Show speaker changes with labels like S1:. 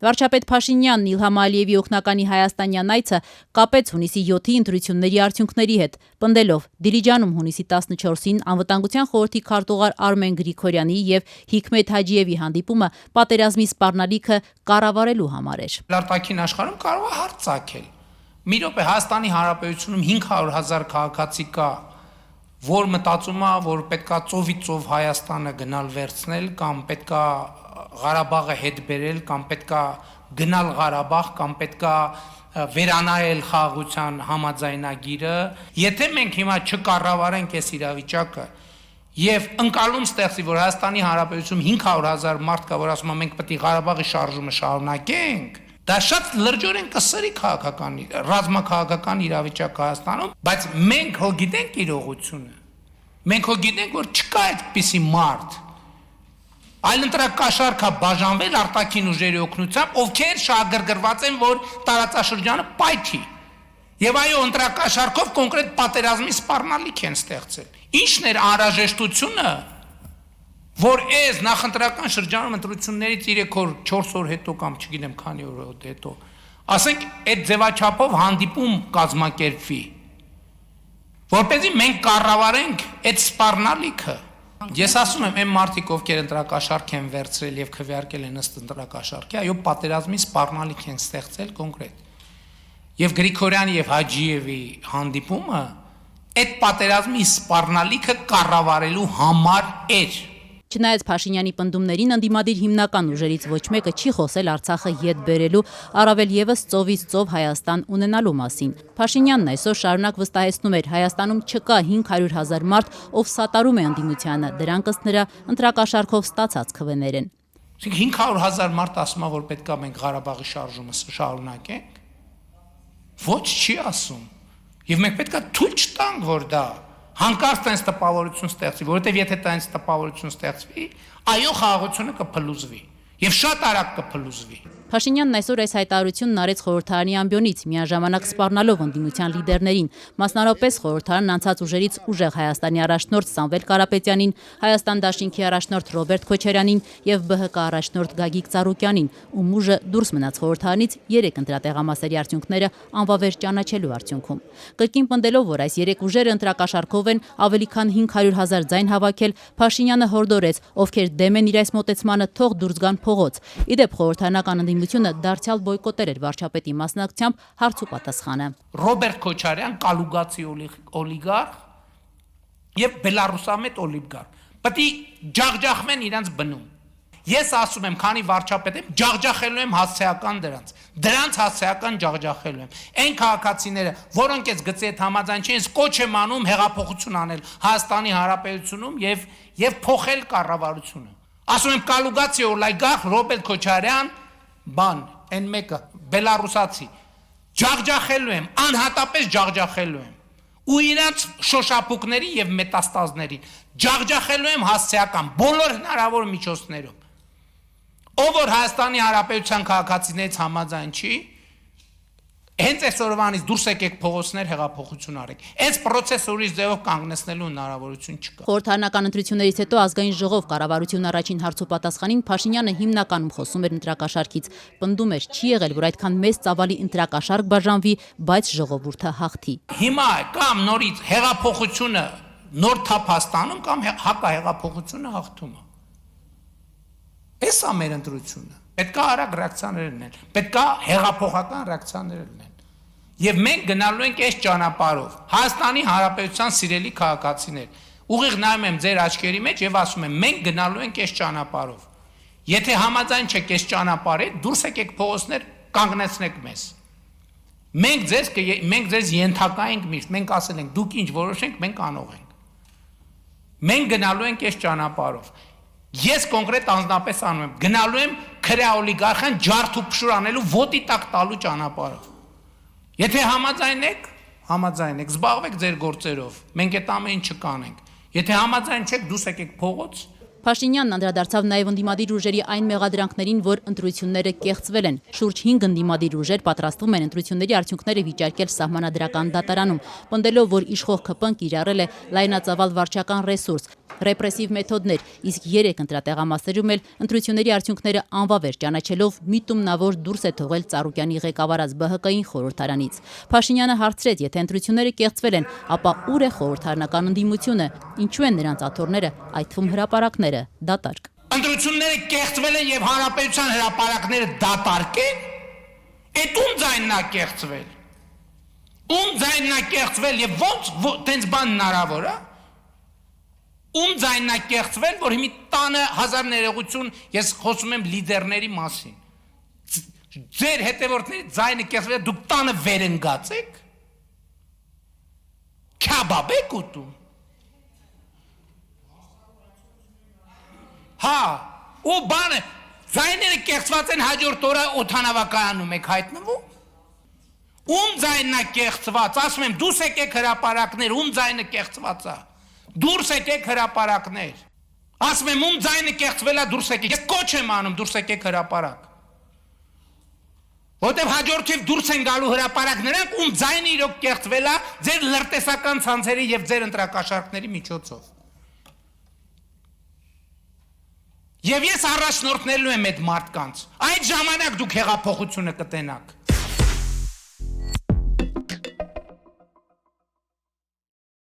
S1: Վարչապետ Փաշինյանն Իլհամ Ալիևի օգնականի հայաստանյան այցը կապեց հունիսի 7-ի ընտրությունների արդյունքների հետ, պնդելով Դիլիջանում հունիսի 14-ին Անվտանգության խորհրդի քարտուղար Արմեն Գրիգորյանի եւ Հիկմետ Հաջիևի հանդիպումը պատերազմի սպառնալիքը կառավարելու համար էր։
S2: Արտաքին աշխարհում կարող է հարց ցակել։ Մի րոպե Հայաստանի Հանրապետությունում 500,000 քաղաքացի կա, որ մտածում է, որ պետքա ծովից ծով Հայաստանը գնալ վերցնել կամ պետքա Ղարաբաղը հետ բերել կամ պետքա գնալ Ղարաբաղ կամ պետքա վերանայել խաղաղության համաձայնագիրը, եթե մենք հիմա չկառավարենք այս իրավիճակը եւ ընկալում ստեղծի, որ Հայաստանի Հանրապետությունում 500,000 մարդ կա, որ ասում է մենք պետք է Ղարաբաղի շարժումը շարունակենք, դա շատ լրջորեն կսրի քաղաքական, ռազմաքաղաքական իրավիճակ Հայաստանում, բայց մենք հո գիտենք իրողությունը, մենք հո գիտենք, որ չկա այդպիսի մարդ, այլ ընտրակաշառք է բաժանվել արտաքին ուժերի օգնությամբ, ովքեր շահագրգռված են, որ տարածաշրջանը պայթի։ Եվ այո, ընտրակաշառքով կոնկրետ պատերազմի սպառնալիք են ստեղծել։ Ինչն էր անհրաժեշտությունը, որ այս նախընտրական շրջանում ընտրություններից 3 օր, 4 օր հետո կամ չգիտեմ քանի օր հետո, ասենք այդ ձևաչափով հանդիպում կազմակերպվի, որպեսզի մենք կառավարենք այդ սպառնալիքը։ Ես ասում եմ, այն մարդիկ, ովքեր ընտրակաշառք են վերցրել եւ քվեարկել են ըստ ընտրակաշառքի, այո, պատերազմի սպառնալիք են ստեղծել կոնկրետ։ Եվ Գրիգորյանի եւ Հաջիևի հանդիպումը այդ պատերազմի սպառնալիքը կառավարելու համար էր։
S1: Չնայած Փաշինյանի պնդումներին, ընդդիմադիր հիմնական ուժերից ոչ մեկը չի խոսել Արցախը ետ բերելու, առավել եւս ծովից ծով Հայաստան ունենալու մասին։ Փաշինյանն այսօր շարունակ վստահեցնում էր, Հայաստանում չկա 500,000 մարդ, ով սատարում է ընդդիմությանը, դրանք ըստ նրա ընտրակաշառքով ստացած քվեներ են։
S2: 500,000 մարդ ասում է, որ պետք է մենք Ղարաբաղի շարժումը շարունակենք։ Ոչ չի ասում։ Եվ մենք պետք է թույլ չտանք, որ դա հանկարծ այնց տպավորություն ստեղծվի, որովհետև եթե դա այնց տպավորություն ստեղծվի, այո, խաղաղությունը կփլուզվի եւ շատ արագ կփլուզվի։
S1: Փաշինյանն այսօր այս հայտարարությունն արեց խորհրդարանի ամբիոնից, միաժամանակ սպառնալով ընդդիմության լիդերներին, մասնարարապես խորհրդարան անցած ուժերից ուժեղ Հայաստանի առաջնորդ Սամվել Կարապետյանին, Հայաստան դաշինքի առաջնորդ Ռոբերտ Քոչարյանին եւ ԲՀԿ առաջնորդ Գագիկ Ծառուկյանին, ում ուժը դուրս մնաց խորհրդարանից 3 ընտրատեղամասերի արդյունքները անվավեր ճանաչելու արդյունքում։ Կրկին պնդելով, որ այս 3 ուժերը ընտրակաշառքով են ավելի քան 500,000 ձայն հավաքել, Փաշինյանը հորդորեց, ովքեր դեմ են իր այս մոտեցմանը, թող դուրս գան փողոց։ Իդեպ խորհրդարանական ընդդիմությունը դարձյալ բոյկոտեր էր վարչապետի մասնակցությամբ հարց ու պատասխանը։
S2: Ռոբերտ Քոչարյան, կալուգացի օլիգարխ եւ բելարուսամետ օլիգարխ։ Պետք է ջախջախվեն իրենց բնում։ Ես ասում եմ, քանի վարչապետ եմ, ջախջախելու եմ հասցեական դրանց հասցեական ջախջախելու եմ։ Այն քաղաքացիները, որոնք այս գծի հետ համաձայն չեն, կոչ եմ անում հեղափոխություն անել Հայաստանի Հանրապետությունում եւ փոխել կառավարությունը։ Ասում եմ, կալուգացի օլիգարխ Ռոբերտ Քոչարյան, այն մեկը բելարուսացի, ջախջախելու եմ, անհատապես ջախջախելու եմ։ Ու իրաց շոշափուկների եւ մետաստազների ջախջախելու եմ հասցեական բոլոր հնարավոր միջոցներով։ Ով որ Հայաստանի Հանրապետության քաղաքացիներից համաձայն չի, հենց այսօրվանից դուրս եկեք փողոցներ հեղափոխություն արեք։ Այս process-ը ուրիշ ձևով կանգնեցնելու հնարավորություն չկա։
S1: Խորհրդարանական ընտրություններից հետո ազգային ժողով կառավարություն առաջին հարց ու պատասխանին Փաշինյանը հիմնականում խոսում էր ընտրակաշառքից, պնդում էր, չի եղել, որ այդքան մեծ ծավալի ընտրակաշառք բաժանվի, բայց ժողովուրդը հաղթի։
S2: Հիմա կամ նորից հեղափոխությունը նոր թափ հաստանում կամ հակահեղափոխությունը հաղթում է։ Այս է մեր ընտրությունը։ Պետք է արագ ռեակցիաներ լինեն, պետք է հեղափոխական ռեակցիաներ լինեն։ Եվ մենք գնալու ենք այս ճանապարհով։ Հայաստանի Հանրապետության սիրելի քաղաքացիներ, ուղիղ նայում եմ ձեր աչքերի մեջ եւ ասում եմ, մենք գնալու ենք այս ճանապարհով։ Եթե համաձայն չեք այս ճանապարհի, դուրս եկեք փողոցներ, կանգնեցնեք մեզ։ Մենք ձեզ ենթակա ենք միշտ, մենք ասել ենք, դուք ինչ որոշենք, մենք անող ենք։ Մենք գնալու ենք այս ճանապարհով։ Ես կոնկրետ անձնապես անում եմ, գնալու եմ քրեա օլիգարխան ջարդ ու փշուր անելու ոտի տակ տալու ճանապարհով։ Եթե համաձայն եք, զբաղվեք ձեր գործերով, մենք այդ ամեն ինչը կանենք։ Եթե համաձայն չեք, դուս եկեք փողոց,
S1: Փաշինյանն անդրադարձավ նաև ընդդիմադիր ուժերի այն մեղադրանքներին, որ ընտրությունները կեղծվել են։ Շուրջ 5 ընդդիմադիր ուժեր պատրաստվում են ընտրությունների արդյունքները վիճարկել սահմանադրական դատարանում, պնդելով, որ իշխող ՔՊ-ն կիրառել է լայնածավալ վարչական ռեսուրս, ռեպրեսիվ մեթոդներ, իսկ 3 ընտրատեղամասերում էլ ընտրությունների արդյունքները անվավեր ճանաչելով միտումնավոր դուրս է թողել Ծառուկյանի ղեկավարած ԲՀԿ-ին խորհրդարանից։ Փաշինյանը հարցրեց, եթե ընտրությունները կեղծվել են, ապա ուր է խորհրդարանական ընդդիմությունը, ինչու են նրանց աթոռները, այդ թվում հրապարակները, դատարկ։
S2: Ընտրությունները կեղծվել են եւ հանրապետության հրապարակները դատարկ են։ Էդ ում ձայնն է կեղծվել։ Ում ձայնն է կեղծվել եւ ոնց տենց բան հնարավոր է։ Ում ձայնն է կեղծվել, որ հիմի տանը հազար ներողություն, ես խոսում եմ լիդերների մասին։ Ձեր հետևորդների ձայնը կեղծվել, դուք տանը վերընկած եք։ Քաբաբ եք ուտում։ Հա, ու բանը, ձայները կեղծված են հաջորդ օրը օդանավակայանում եք հայտնվում։ Ում ձայնն է կեղծված, ասում եմ, դուս եկեք հրապարակներ, ում ձայնը կեղծված է։ Դուրս եկեք հրապարակներ։ Ասում եմ, ում ձայնը կեղծվել է, դուրս եկեք։ Ես կոչ եմ անում, դուրս եկեք հրապարակ։ Որտեվ հաջորդիվ դուրս են գալու հրապարակ նրանք, ում ձայնը իրոք կեղծվել է ձեր լրտեսական ցանցերի եւ ձեր ընտրակաշառքների միջոցով։ Եվ ես առաջնորդնելու եմ այդ մարդկանց։ Այդ ժամանակ դուք հեղափոխությունը կտենաք։